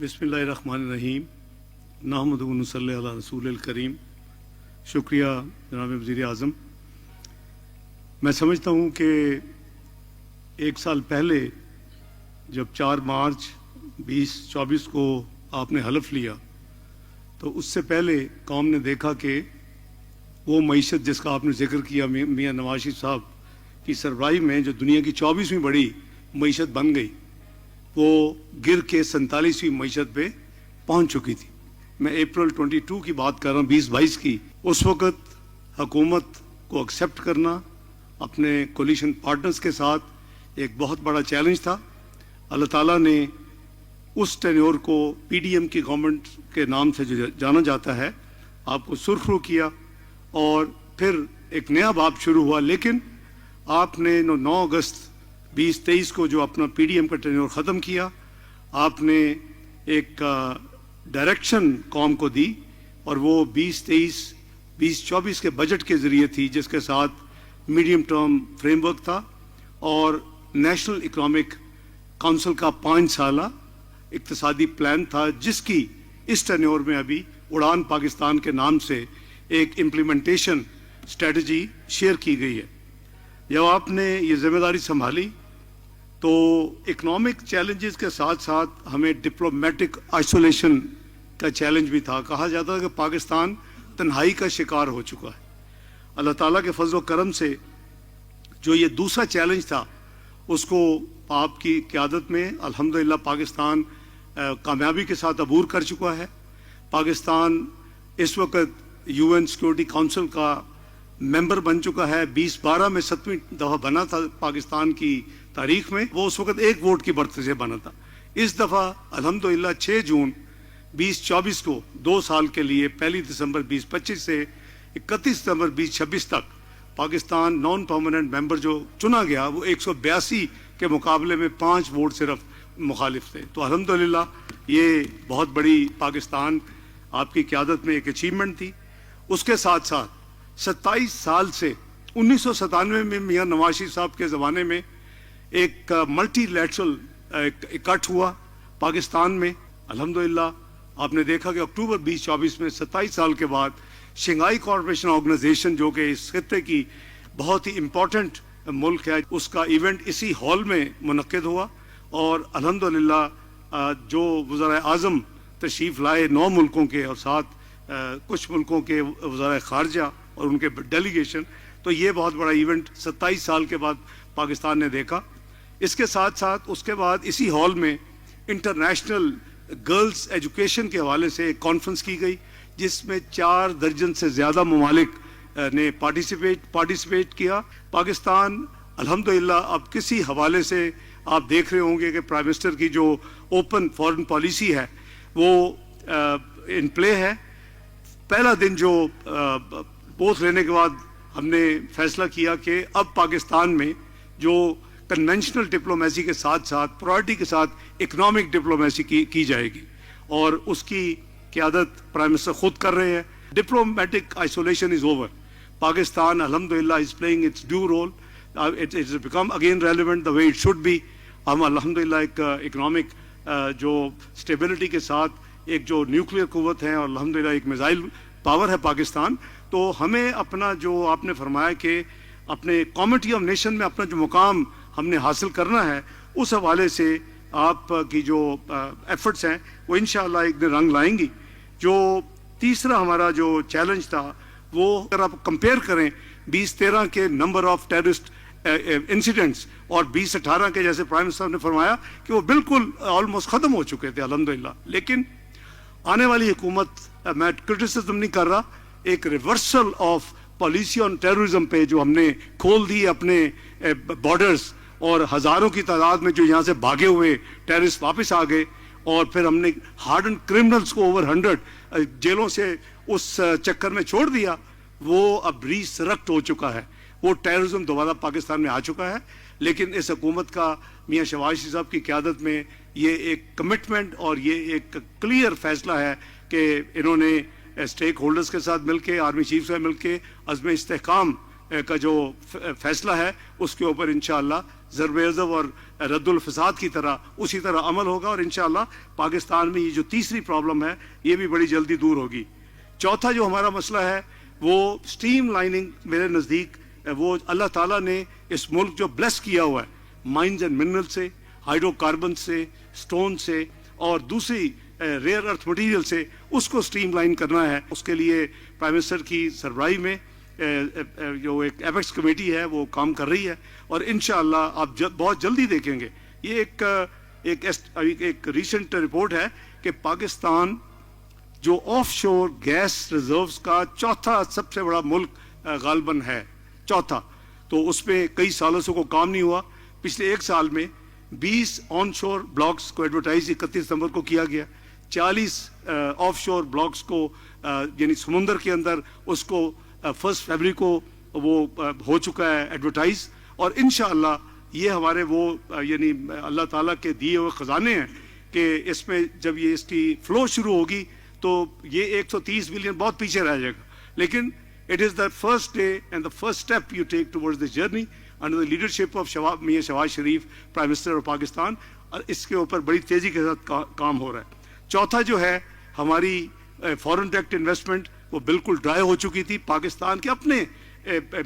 बिस्मिल्लाहिर्रहमानिर्रहीम नहमदुहु व नसल्ली अला रसूलिल करीम। शुक्रिया जनाब वज़ीर आज़म। मैं समझता हूँ कि एक साल पहले जब 4 मार्च 2024 को आपने हलफ लिया तो उससे पहले कौम ने देखा कि वो मईशत जिसका आपने जिक्र किया मियाँ नवाज शरीफ साहब की सरबराही में जो दुनिया की 24वीं बड़ी मईशत बन गई वो गिर के 47वीं मईशत पे पहुंच चुकी थी। मैं अप्रैल 22 की बात कर रहा हूँ, 2022 की। उस वक़्त हुकूमत को एक्सेप्ट करना अपने कोलिशन पार्टनर्स के साथ एक बहुत बड़ा चैलेंज था। अल्लाह ताला ने उस टेन्योर को पीडीएम की गवर्नमेंट के नाम से जो जाना जाता है आपको सुरखरू किया और फिर एक नया बाब शुरू हुआ। लेकिन आपने 9 अगस्त 2023 को जो अपना पीडीएम का टेन्योर ख़त्म किया, आपने एक डायरेक्शन कौम को दी और वो 2023-2024 के बजट के ज़रिए थी जिसके साथ मीडियम टर्म फ्रेमवर्क था और नेशनल इकोनॉमिक काउंसिल का 5 साला इक्तिसादी प्लान था जिसकी इस टेन्योर में अभी उड़ान पाकिस्तान के नाम से एक इम्प्लीमेंटेशन स्ट्रेटजी शेयर की गई है। जब आपने ये जिम्मेदारी संभाली तो इकोनॉमिक चैलेंजेस के साथ साथ हमें डिप्लोमेटिक आइसोलेशन का चैलेंज भी था। कहा जाता है कि पाकिस्तान तन्हाई का शिकार हो चुका है। अल्लाह ताला के फजल करम से जो ये दूसरा चैलेंज था उसको आपकी क़यादत में अल्हम्दुलिल्लाह पाकिस्तान कामयाबी के साथ अबूर कर चुका है। पाकिस्तान इस वक्त यूएन सिक्योरिटी काउंसिल का मेंबर बन चुका है। 2012 में 7वीं दफ़ा बना था पाकिस्तान की तारीख में। वो उस वक्त 1 वोट की बढ़त से बना था। इस दफ़ा अल्हम्दुलिल्लाह 6 जून 2024 को 2 साल के लिए 1 दिसंबर 2025 से 31 दिसंबर 2026 तक पाकिस्तान नॉन परमानेंट मेंबर जो चुना गया वो 182 के मुकाबले में 5 वोट सिर्फ मुखालिफ थे। तो अल्हम्दुलिल्लाह ये बहुत बड़ी पाकिस्तान आपकी क़यादत में एक अचीवमेंट थी। उसके साथ साथ 27 साल से 1997 में मियाँ नवाज शरीफ साहब के ज़माने में एक मल्टीलैटरल इकट्ठ हुआ पाकिस्तान में। अल्हम्दुलिल्लाह आपने देखा कि अक्टूबर 2024 में 27 साल के बाद शंघाई कॉरपोरेशन ऑर्गेनाइजेशन जो कि इस खित्ते की बहुत ही इम्पोर्टेंट मुल्क है उसका इवेंट इसी हॉल में मुनक्किद हुआ और अल्हम्दुलिल्लाह जो वज़ीर आज़म तशरीफ़ लाए 9 मुल्कों के और साथ कुछ मुल्कों के वज़ीर ख़ारजा और उनके डेलीगेशन, तो ये बहुत बड़ा इवेंट 27 साल के बाद पाकिस्तान ने देखा। इसके साथ साथ उसके बाद इसी हॉल में इंटरनेशनल गर्ल्स एजुकेशन के हवाले से एक कॉन्फ्रेंस की गई जिसमें 4 दर्जन से ज़्यादा ममालिक ने पार्टिसिपेट किया। पाकिस्तान अल्हम्दुलिल्लाह अब किसी हवाले से आप देख रहे होंगे कि प्राइम मिनिस्टर की जो ओपन फॉरेन पॉलिसी है वो इन प्ले है। पहला दिन जो पोस्ट लेने के बाद हमने फैसला किया कि अब पाकिस्तान में जो कन्वेंशनल डिप्लोमेसी के साथ साथ प्रायोरिटी के साथ इकोनॉमिक डिप्लोमेसी की जाएगी और उसकी क़यादत प्राइम मिनिस्टर खुद कर रहे हैं। Diplomatic isolation is over. Pakistan अल्हम्दुलिल्लाह is playing its due role. It is become again relevant the way it should be. हम अल्हम्दुलिल्लाह एक इकोनॉमिक जो स्टेबिलिटी के साथ एक जो न्यूक्लियर कुव्वत है और अल्हम्दुलिल्लाह एक मिसाइल पावर है पाकिस्तान। तो हमें अपना जो आपने फरमाया कि अपने कमिटी ऑफ नेशन में अपना जो मुकाम हमने हासिल करना है उस हवाले से आपकी जो एफर्ट्स हैं वो इंशाअल्लाह एक दिन रंग लाएंगी। जो तीसरा हमारा जो चैलेंज था वो अगर आप कंपेयर करें 2013 के नंबर ऑफ टेररिस्ट इंसिडेंट्स और 2018 के, जैसे प्राइम मिनिस्टर ने फरमाया कि वो बिल्कुल ऑलमोस्ट ख़त्म हो चुके थे अल्हम्दुलिल्लाह। लेकिन आने वाली हुकूमत, मैं क्रिटिसिज्म नहीं कर रहा, एक reversal of policy on terrorism पे जो हमने खोल दी अपने बॉर्डर्स और हज़ारों की तादाद में जो यहाँ से भागे हुए टेररिस्ट वापस आ गए और फिर हमने हार्डन क्रिमिनल्स को ओवर 100 जेलों से उस चक्कर में छोड़ दिया, वो अब रिसरेक्ट हो चुका है। वो टेररिज्म दोबारा पाकिस्तान में आ चुका है। लेकिन इस हुकूमत का मियाँ शहबाज शरीफ साहब की क़यादत में ये एक कमिटमेंट और ये एक क्लियर फैसला है कि इन्होंने स्टेक होल्डर्स के साथ मिलके, आर्मी चीफ से मिलके अज़्म इस्तेहकाम का जो फैसला है उसके ऊपर इंशाअल्लाह ज़रब-ए-अज़ब और रद्दुल फसाद की तरह उसी तरह अमल होगा और इंशाअल्लाह पाकिस्तान में ये जो तीसरी प्रॉब्लम है ये भी बड़ी जल्दी दूर होगी। चौथा जो हमारा मसला है वो स्ट्रीम लाइनिंग, मेरे नज़दीक वो अल्लाह ताला ने इस मुल्क जो ब्लेस किया हुआ है माइंस एंड मिनरल से, हाइड्रोकार्बन से, स्टोन से और दूसरी रेयर अर्थ मटेरियल से, उसको स्ट्रीम लाइन करना है। उसके लिए प्राइम मिनिस्टर की सरबराही में जो एक एपेक्स कमेटी है वो काम कर रही है और इंशाअल्लाह आप बहुत जल्दी देखेंगे। ये एक रीसेंट रिपोर्ट है कि पाकिस्तान जो ऑफशोर गैस रिजर्व्स का चौथा सबसे बड़ा मुल्क गालबन है, चौथा। तो उसमें कई सालों से को काम नहीं हुआ। पिछले एक साल में 20 ऑनशोर ब्लॉक्स को एडवर्टाइज 31 दिसंबर को किया गया, 40 ऑफशोर ब्लॉक्स को यानी समुंदर के अंदर उसको 1 फरवरी को वो हो चुका है एडवर्टाइज और इंशाअल्लाह ये हमारे वो यानी अल्लाह ताला के दिए हुए ख़जाने हैं कि इसमें जब ये इसकी फ्लो शुरू होगी तो ये 130 बिलियन बहुत पीछे रह जाएगा, लेकिन it is the first day and the first step you take towards this journey under the leadership of Mian Shahbaz Sharif, prime minister of Pakistan, और इसके ऊपर बड़ी तेज़ी के साथ काम हो रहा है। चौथा जो है हमारी फॉरेन डायरेक्ट इन्वेस्टमेंट वो बिल्कुल ड्राई हो चुकी थी पाकिस्तान के अपने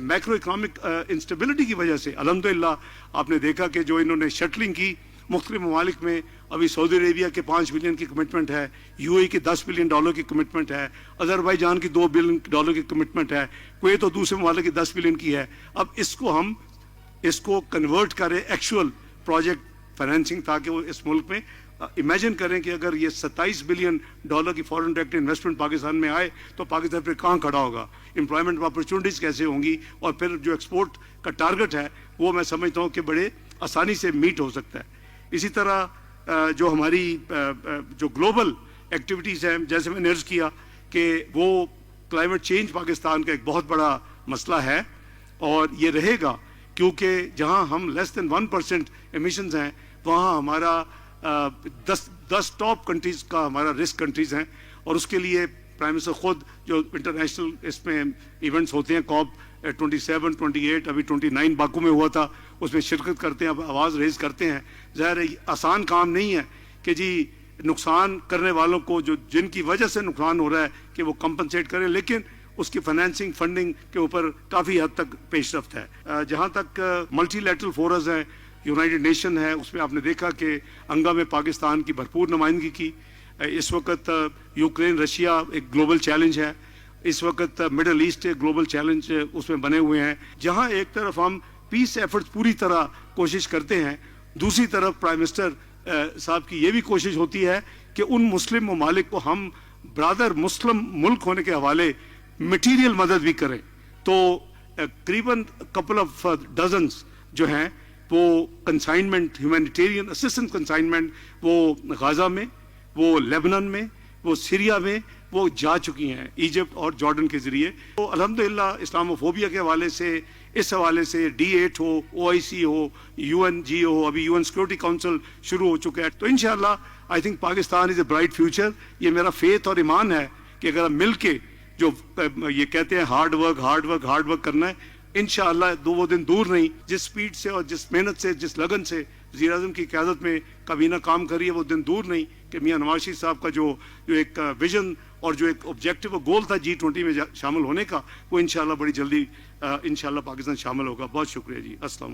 मैक्रो इकनॉमिक इंस्टेबिलिटी की वजह से। अल्हम्दुलिल्लाह आपने देखा कि जो इन्होंने शटलिंग की मुख्तलिफ ममालिक में, अभी सऊदी अरेबिया के 5 बिलियन की कमिटमेंट है, यूएई के $10 बिलियन की कमिटमेंट है, अजरबैजान की $2 बिलियन की कमिटमेंट है, कुवैत तो दूसरे ममालिक की 10 बिलियन की है। अब इसको कन्वर्ट करें एक्चुअल प्रोजेक्ट फाइनेंसिंग, ताकि वो इस मुल्क में इमेजिन करें कि अगर ये $27 बिलियन की फॉरेन डायरेक्ट इन्वेस्टमेंट पाकिस्तान में आए तो पाकिस्तान फिर कहाँ खड़ा होगा, एम्प्लॉयमेंट अपॉर्चुनिटीज़ कैसे होंगी, और फिर जो एक्सपोर्ट का टारगेट है वो मैं समझता हूँ कि बड़े आसानी से मीट हो सकता है। इसी तरह जो हमारी जो ग्लोबल एक्टिविटीज़ हैं, जैसे मैंने अर्ज़ किया कि वो क्लाइमेट चेंज पाकिस्तान का एक बहुत बड़ा मसला है और ये रहेगा, क्योंकि जहाँ हम लेस देन 1% एमिशंस हैं वहाँ हमारा 10 टॉप कंट्रीज़ का हमारा रिस्क कंट्रीज़ हैं और उसके लिए प्राइम मिनिस्टर खुद जो इंटरनेशनल इसमें इवेंट्स होते हैं COP 27, 28, अभी 29 बाकू में हुआ था, उसमें शिरकत करते हैं, अब आवाज़ रेज करते हैं। ज़ाहिर है आसान काम नहीं है कि जी नुकसान करने वालों को जो जिनकी वजह से नुकसान हो रहा है कि वो कंपनसेट करें, लेकिन उसकी फाइनेंसिंग फंडिंग के ऊपर काफ़ी हद तक पेशरफ्त है। जहाँ तक मल्टीलैटरल फोरस है, यूनाइटेड नेशन है, उसमें आपने देखा कि अंगा में पाकिस्तान की भरपूर नुमाइंदगी की। इस वक्त यूक्रेन रशिया एक ग्लोबल चैलेंज है, इस वक्त मिडल ईस्ट एक ग्लोबल चैलेंज उसमें बने हुए हैं, जहां एक तरफ हम पीस एफर्ट्स पूरी तरह कोशिश करते हैं, दूसरी तरफ प्राइम मिनिस्टर साहब की ये भी कोशिश होती है कि उन मुस्लिम ममालिक को हम ब्रादर मुस्लिम मुल्क होने के हवाले मटीरियल मदद भी करें। तो करीबन कपल ऑफ डजन्स जो हैं वो कंसाइनमेंट, ह्यूमैनिटेरियन असिस्टेंस कंसाइनमेंट वो गाज़ा में, वो लेबनान में, वो सीरिया में वो जा चुकी हैं, इजिप्ट और जॉर्डन के ज़रिए। तो अल्हम्दुलिल्लाह इस्लामोफोबिया के हवाले से, इस हवाले से D8 हो, OIC हो, UNG हो, अभी UN सिक्योरिटी काउंसिल शुरू हो चुका है। तो इंशाअल्लाह I think Pakistan is a bright future. ये मेरा फेथ और ईमान है कि अगर हम मिल के जो ये कहते हैं हार्ड वर्क करना है, इंशाअल्लाह वो दिन दूर नहीं। जिस स्पीड से और जिस मेहनत से, जिस लगन से वज़ीर आज़म की क़यादत में काबीना काम कर रही है, वो दिन दूर नहीं कि मियां नवाज शरीफ साहब का जो एक विजन और जो एक ऑब्जेक्टिव और गोल था G20 में शामिल होने का, वो इंशाअल्लाह बड़ी जल्दी इंशाअल्लाह पाकिस्तान शामिल होगा। बहुत शुक्रिया जी। अस्सलाम।